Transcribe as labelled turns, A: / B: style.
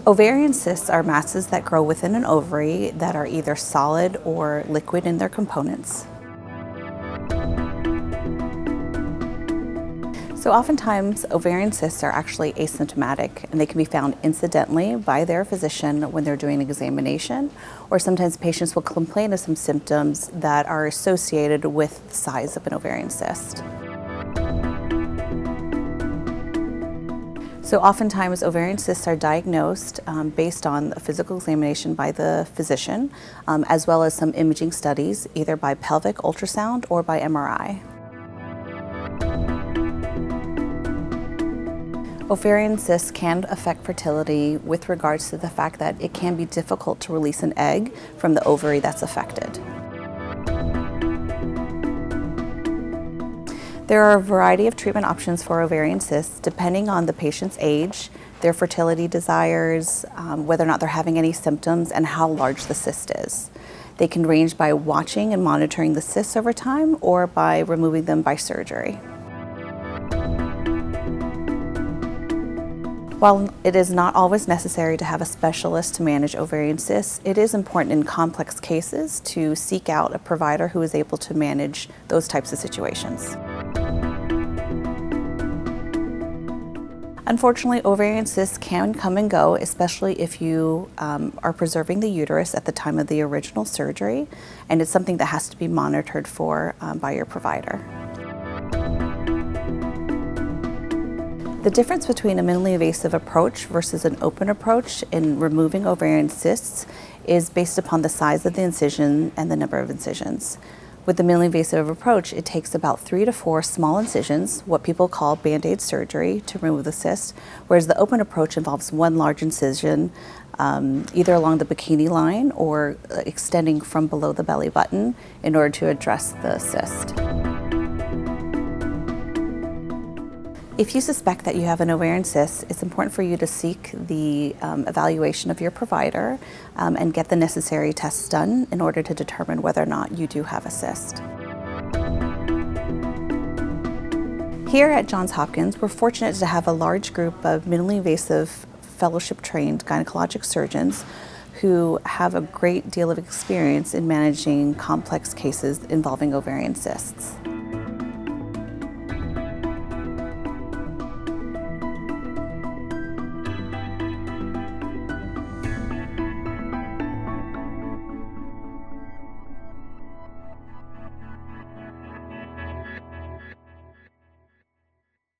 A: Ovarian cysts are masses that grow within an ovary that are either solid or liquid in their components. So oftentimes, ovarian cysts are actually asymptomatic, and they can be found incidentally by their physician when they're doing an examination, or sometimes patients will complain of some symptoms that are associated with the size of an ovarian cyst. So oftentimes, ovarian cysts are diagnosed based on a physical examination by the physician, as well as some imaging studies, either by pelvic ultrasound or by MRI. Ovarian cysts can affect fertility with regards to the fact that it can be difficult to release an egg from the ovary that's affected. There are a variety of treatment options for ovarian cysts depending on the patient's age, their fertility desires, whether or not they're having any symptoms, and how large the cyst is. They can range by watching and monitoring the cysts over time or by removing them by surgery. While it is not always necessary to have a specialist to manage ovarian cysts, it is important in complex cases to seek out a provider who is able to manage those types of situations. Unfortunately, ovarian cysts can come and go, especially if you are preserving the uterus at the time of the original surgery, and it's something that has to be monitored for by your provider. The difference between a minimally invasive approach versus an open approach in removing ovarian cysts is based upon the size of the incision and the number of incisions. With the minimally invasive approach, it takes about 3 to 4 small incisions, what people call Band-Aid surgery, to remove the cyst, whereas the open approach involves one large incision, either along the bikini line or extending from below the belly button in order to address the cyst. If you suspect that you have an ovarian cyst, it's important for you to seek the evaluation of your provider and get the necessary tests done in order to determine whether or not you do have a cyst. Here at Johns Hopkins, we're fortunate to have a large group of minimally invasive fellowship-trained gynecologic surgeons who have a great deal of experience in managing complex cases involving ovarian cysts.